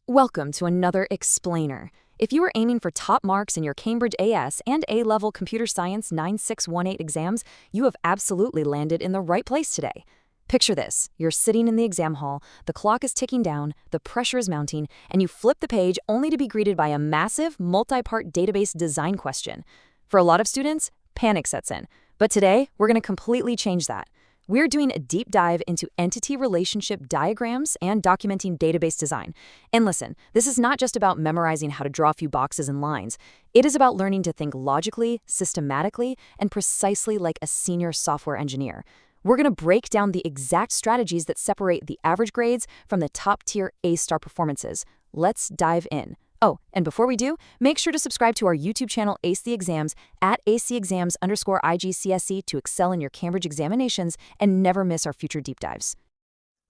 Welcome to another Explainer. If you are aiming for top marks in your Cambridge AS and A-Level Computer Science 9618 exams, you have absolutely landed in the right place today. Picture this. You're sitting in the exam hall, the clock is ticking down, the pressure is mounting, and you flip the page only to be greeted by a massive, multi-part database design question. For a lot of students, panic sets in. But today, we're going to completely change that. We're doing a deep dive into entity relationship diagrams and documenting database design. And listen, this is not just about memorizing how to draw a few boxes and lines. It is about learning to think logically, systematically, and precisely like a senior software engineer. We're going to break down the exact strategies that separate the average grades from the top-tier A-star performances. Let's dive in. Oh, and before we do, make sure to subscribe to our YouTube channel Ace the Exams at acexams_IGCSE to excel in your Cambridge examinations and never miss our future deep dives.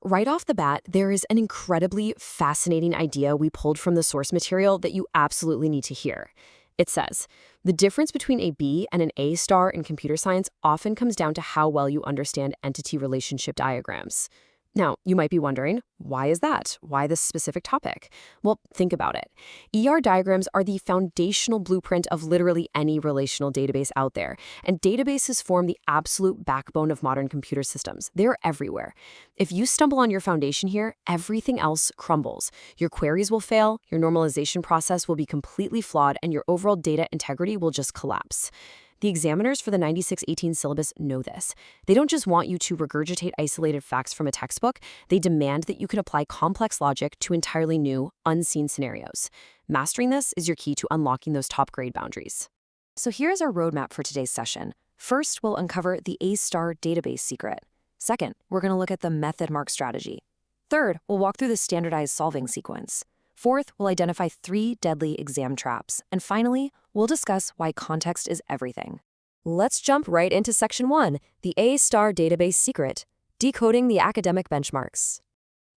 Right off the bat, there is an incredibly fascinating idea we pulled from the source material that you absolutely need to hear. It says, the difference between a B and an A star in computer science often comes down to how well you understand entity relationship diagrams. Now, you might be wondering, why is that? Why this specific topic? Well, think about it. ER diagrams are the foundational blueprint of literally any relational database out there, and databases form the absolute backbone of modern computer systems. They're everywhere. If you stumble on your foundation here, everything else crumbles. Your queries will fail, your normalization process will be completely flawed, and your overall data integrity will just collapse. The examiners for the 9618 syllabus know this. They don't just want you to regurgitate isolated facts from a textbook, they demand that you can apply complex logic to entirely new, unseen scenarios. Mastering this is your key to unlocking those top grade boundaries. So here's our roadmap for today's session. First, we'll uncover the A-star database secret. Second, we're going to look at the method mark strategy. Third, we'll walk through the standardized solving sequence. Fourth, we'll identify 3 deadly exam traps. And finally, we'll discuss why context is everything. Let's jump right into Section 1, the A-star database secret, decoding the academic benchmarks.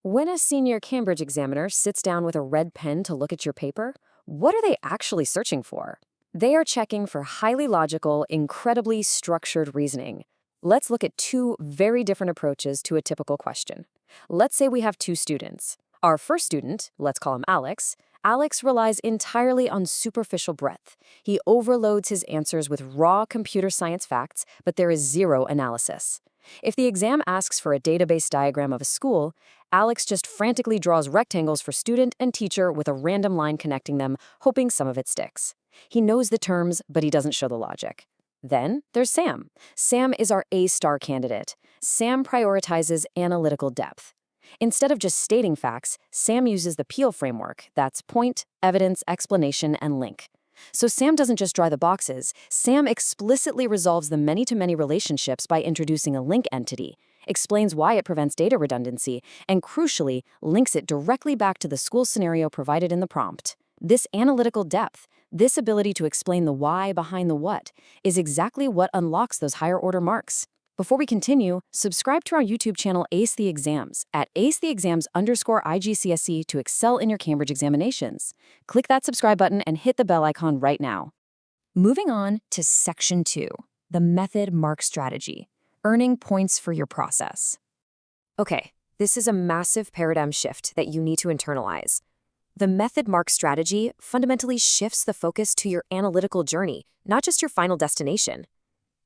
When a senior Cambridge examiner sits down with a red pen to look at your paper, what are they actually searching for? They are checking for highly logical, incredibly structured reasoning. Let's look at 2 very different approaches to a typical question. Let's say we have 2 students. Our first student, let's call him Alex. Alex relies entirely on superficial breadth. He overloads his answers with raw computer science facts, but there is zero analysis. If the exam asks for a database diagram of a school, Alex just frantically draws rectangles for student and teacher with a random line connecting them, hoping some of it sticks. He knows the terms, but he doesn't show the logic. Then there's Sam. Sam is our A-star candidate. Sam prioritizes analytical depth. Instead of just stating facts, Sam uses the Peel framework. That's point, evidence, explanation, and link. So Sam doesn't just draw the boxes. Sam explicitly resolves the many-to-many relationships by introducing a link entity, explains why it prevents data redundancy, and crucially, links it directly back to the school scenario provided in the prompt. This analytical depth, this ability to explain the why behind the what, is exactly what unlocks those higher-order marks. Before we continue, subscribe to our YouTube channel Ace the Exams at acetheexams_IGCSE to excel in your Cambridge examinations. Click that subscribe button and hit the bell icon right now. Moving on to Section 2, the method mark strategy, earning points for your process. Okay, this is a massive paradigm shift that you need to internalize. The method mark strategy fundamentally shifts the focus to your analytical journey, not just your final destination.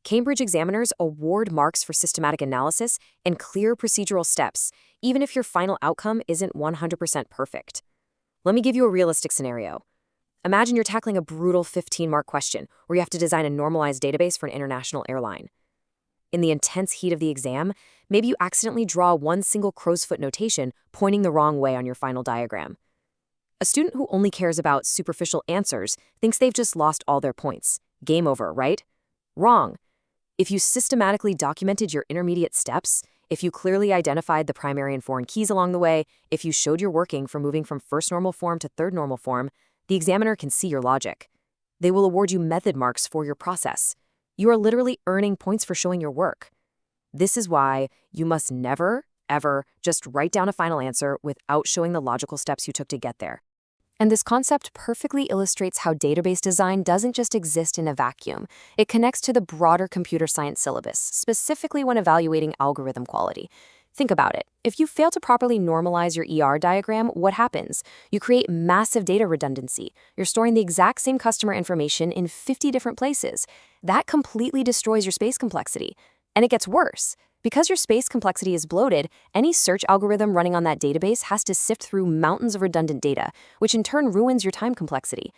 Cambridge examiners award marks for systematic analysis and clear procedural steps, even if your final outcome isn't 100% perfect. Let me give you a realistic scenario. Imagine you're tackling a brutal 15-mark question where you have to design a normalized database for an international airline. In the intense heat of the exam, maybe you accidentally draw one single crow's foot notation pointing the wrong way on your final diagram. A student who only cares about superficial answers thinks they've just lost all their points. Game over, right? Wrong. If you systematically documented your intermediate steps, if you clearly identified the primary and foreign keys along the way, if you showed your working for moving from first normal form to third normal form, the examiner can see your logic. They will award you method marks for your process. You are literally earning points for showing your work. This is why you must never, ever just write down a final answer without showing the logical steps you took to get there. And this concept perfectly illustrates how database design doesn't just exist in a vacuum. It connects to the broader computer science syllabus, specifically when evaluating algorithm quality. Think about it. If you fail to properly normalize your ER diagram, what happens? You create massive data redundancy. You're storing the exact same customer information in 50 different places. That completely destroys your space complexity. And it gets worse. Because your space complexity is bloated, any search algorithm running on that database has to sift through mountains of redundant data, which in turn ruins your time complexity.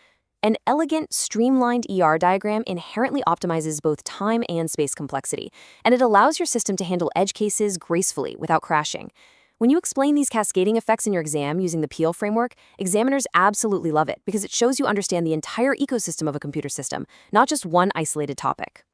An elegant, streamlined ER diagram inherently optimizes both time and space complexity, and it allows your system to handle edge cases gracefully without crashing. When you explain these cascading effects in your exam using the Peel framework, examiners absolutely love it because it shows you understand the entire ecosystem of a computer system, not just one isolated topic.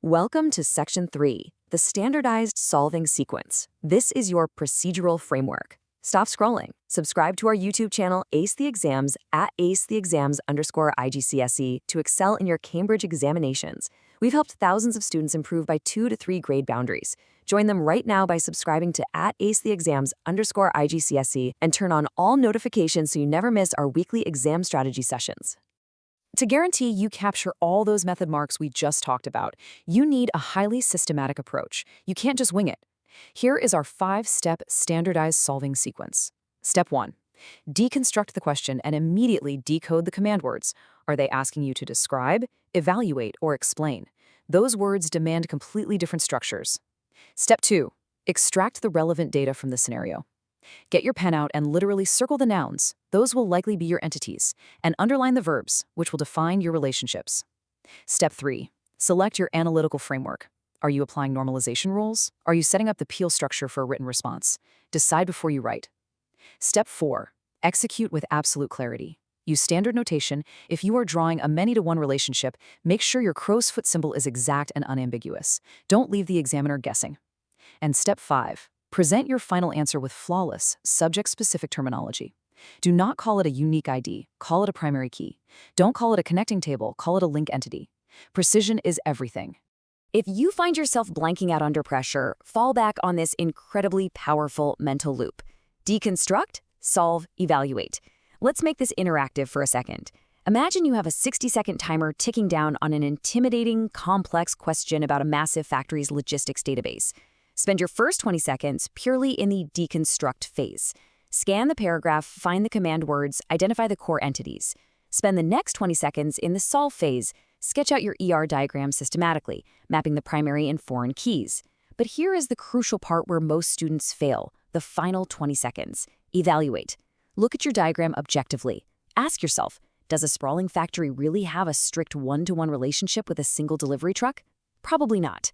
Welcome to Section 3, the Standardized Solving Sequence. This is your procedural framework. Stop scrolling. Subscribe to our YouTube channel, Ace the Exams, at acetheexams_IGCSE to excel in your Cambridge examinations. We've helped thousands of students improve by 2 to 3 grade boundaries. Join them right now by subscribing to at acetheexams_IGCSE and turn on all notifications so you never miss our weekly exam strategy sessions. To guarantee you capture all those method marks we just talked about, you need a highly systematic approach. You can't just wing it. Here is our 5-step standardized solving sequence. Step 1. Deconstruct the question and immediately decode the command words. Are they asking you to describe, evaluate, or explain? Those words demand completely different structures. Step 2. Extract the relevant data from the scenario. Get your pen out and literally circle the nouns. Those will likely be your entities, and underline the verbs, which will define your relationships. Step 3. Select your analytical framework. Are you applying normalization rules? Are you setting up the Peel structure for a written response? Decide before you write. Step 4. Execute with absolute clarity. Use standard notation. If you are drawing a many-to-one relationship, make sure your crow's foot symbol is exact and unambiguous. Don't leave the examiner guessing. And step 5. Present your final answer with flawless, subject-specific terminology. Do not call it a unique ID. Call it a primary key. Don't call it a connecting table. Call it a link entity. Precision is everything. If you find yourself blanking out under pressure, fall back on this incredibly powerful mental loop. Deconstruct, solve, evaluate. Let's make this interactive for a second. Imagine you have a 60-second timer ticking down on an intimidating, complex question about a massive factory's logistics database. Spend your first 20 seconds purely in the deconstruct phase. Scan the paragraph, find the command words, identify the core entities. Spend the next 20 seconds in the solve phase. Sketch out your ER diagram systematically, mapping the primary and foreign keys. But here is the crucial part where most students fail, the final 20 seconds. Evaluate. Look at your diagram objectively. Ask yourself, does a sprawling factory really have a strict one-to-one relationship with a single delivery truck? Probably not.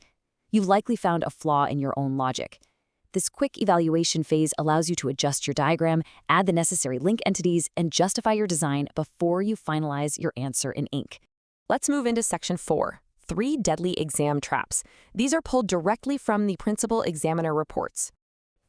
You've likely found a flaw in your own logic. This quick evaluation phase allows you to adjust your diagram, add the necessary link entities, and justify your design before you finalize your answer in ink. Let's move into Section 4, 3 deadly exam traps. These are pulled directly from the principal examiner reports.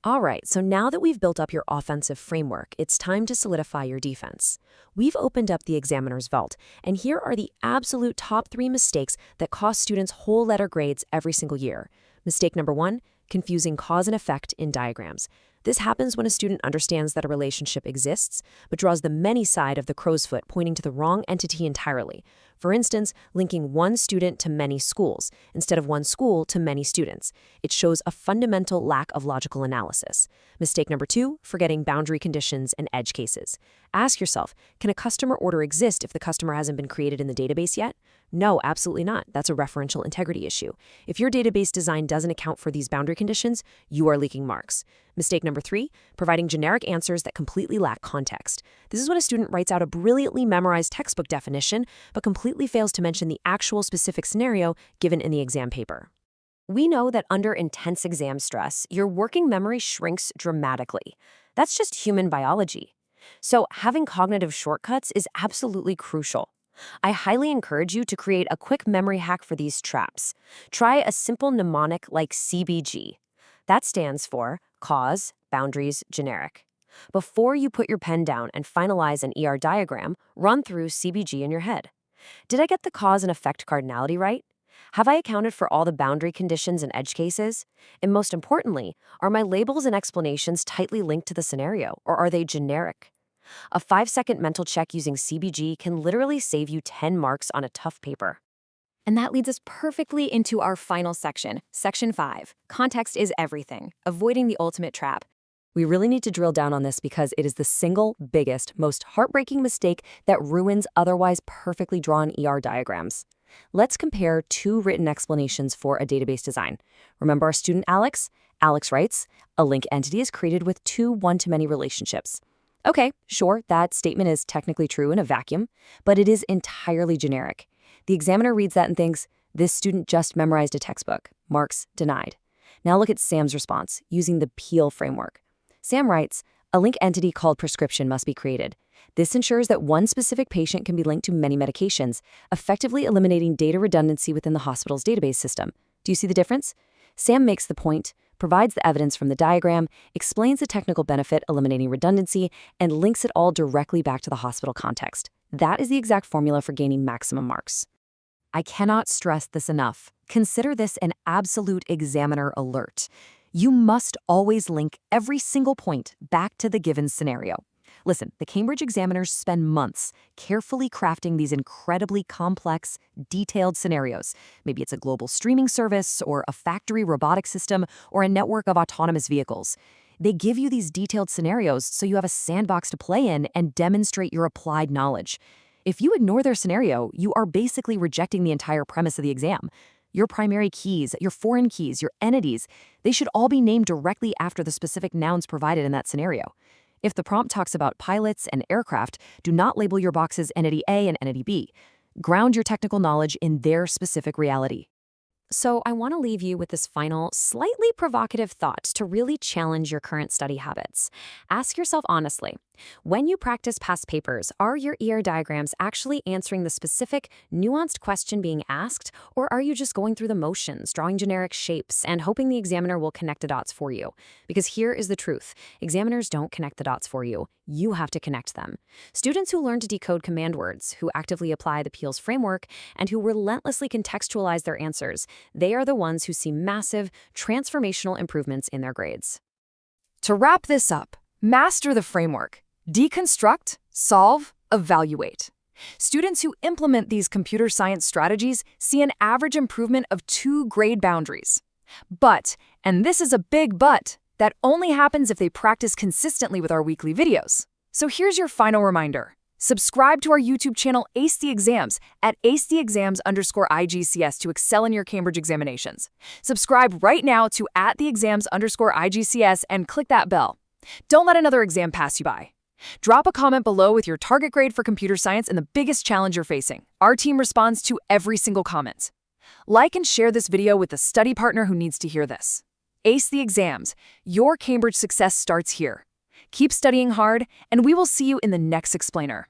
All right, so now that we've built up your offensive framework, it's time to solidify your defense. We've opened up the examiner's vault, and here are the absolute top 3 mistakes that cost students whole letter grades every single year. Mistake number 1, confusing cause and effect in diagrams. This happens when a student understands that a relationship exists, but draws the many side of the crow's foot, pointing to the wrong entity entirely. For instance, linking one student to many schools, instead of one school to many students. It shows a fundamental lack of logical analysis. Mistake number 2, forgetting boundary conditions and edge cases. Ask yourself, can a customer order exist if the customer hasn't been created in the database yet? No, absolutely not. That's a referential integrity issue. If your database design doesn't account for these boundary conditions, you are leaking marks. Mistake number 3, providing generic answers that completely lack context. This is when a student writes out a brilliantly memorized textbook definition, but completely fails to mention the actual specific scenario given in the exam paper. We know that under intense exam stress, your working memory shrinks dramatically. That's just human biology. So having cognitive shortcuts is absolutely crucial. I highly encourage you to create a quick memory hack for these traps. Try a simple mnemonic like CBG. That stands for cause, boundaries, generic. Before you put your pen down and finalize an ER diagram, run through CBG in your head. Did I get the cause and effect cardinality right? Have I accounted for all the boundary conditions and edge cases? And most importantly, are my labels and explanations tightly linked to the scenario, or are they generic? A 5-second mental check using CBG can literally save you 10 marks on a tough paper. And that leads us perfectly into our final section, Section 5. Context is everything, avoiding the ultimate trap. We really need to drill down on this because it is the single biggest, most heartbreaking mistake that ruins otherwise perfectly drawn ER diagrams. Let's compare two written explanations for a database design. Remember our student Alex? Alex writes, a link entity is created with two one-to-many relationships. Okay, sure, that statement is technically true in a vacuum, but it is entirely generic. The examiner reads that and thinks, this student just memorized a textbook. Marks denied. Now look at Sam's response, using the Peel framework. Sam writes, a link entity called prescription must be created. This ensures that one specific patient can be linked to many medications, effectively eliminating data redundancy within the hospital's database system. Do you see the difference? Sam makes the point, provides the evidence from the diagram, explains the technical benefit eliminating redundancy, and links it all directly back to the hospital context. That is the exact formula for gaining maximum marks. I cannot stress this enough. Consider this an absolute examiner alert. You must always link every single point back to the given scenario. Listen, the Cambridge examiners spend months carefully crafting these incredibly complex, detailed scenarios. Maybe it's a global streaming service, or a factory robotic system, or a network of autonomous vehicles. They give you these detailed scenarios so you have a sandbox to play in and demonstrate your applied knowledge. If you ignore their scenario, you are basically rejecting the entire premise of the exam. Your primary keys, your foreign keys, your entities, they should all be named directly after the specific nouns provided in that scenario. If the prompt talks about pilots and aircraft, do not label your boxes Entity A and Entity B. Ground your technical knowledge in their specific reality. So I want to leave you with this final, slightly provocative thought to really challenge your current study habits. Ask yourself honestly, when you practice past papers, are your ER diagrams actually answering the specific, nuanced question being asked, or are you just going through the motions, drawing generic shapes, and hoping the examiner will connect the dots for you? Because here is the truth. Examiners don't connect the dots for you. You have to connect them. Students who learn to decode command words, who actively apply the Peel's framework, and who relentlessly contextualize their answers, they are the ones who see massive, transformational improvements in their grades. To wrap this up, master the framework. Deconstruct, solve, evaluate. Students who implement these computer science strategies see an average improvement of 2 grade boundaries. But, and this is a big but, that only happens if they practice consistently with our weekly videos. So here's your final reminder. Subscribe to our YouTube channel Ace the Exams at acetheexams_IGCS to excel in your Cambridge examinations. Subscribe right now to @theexams_IGCS and click that bell. Don't let another exam pass you by. Drop a comment below with your target grade for computer science and the biggest challenge you're facing. Our team responds to every single comment. Like and share this video with the study partner who needs to hear this. Ace the Exams. Your Cambridge success starts here. Keep studying hard, and we will see you in the next explainer.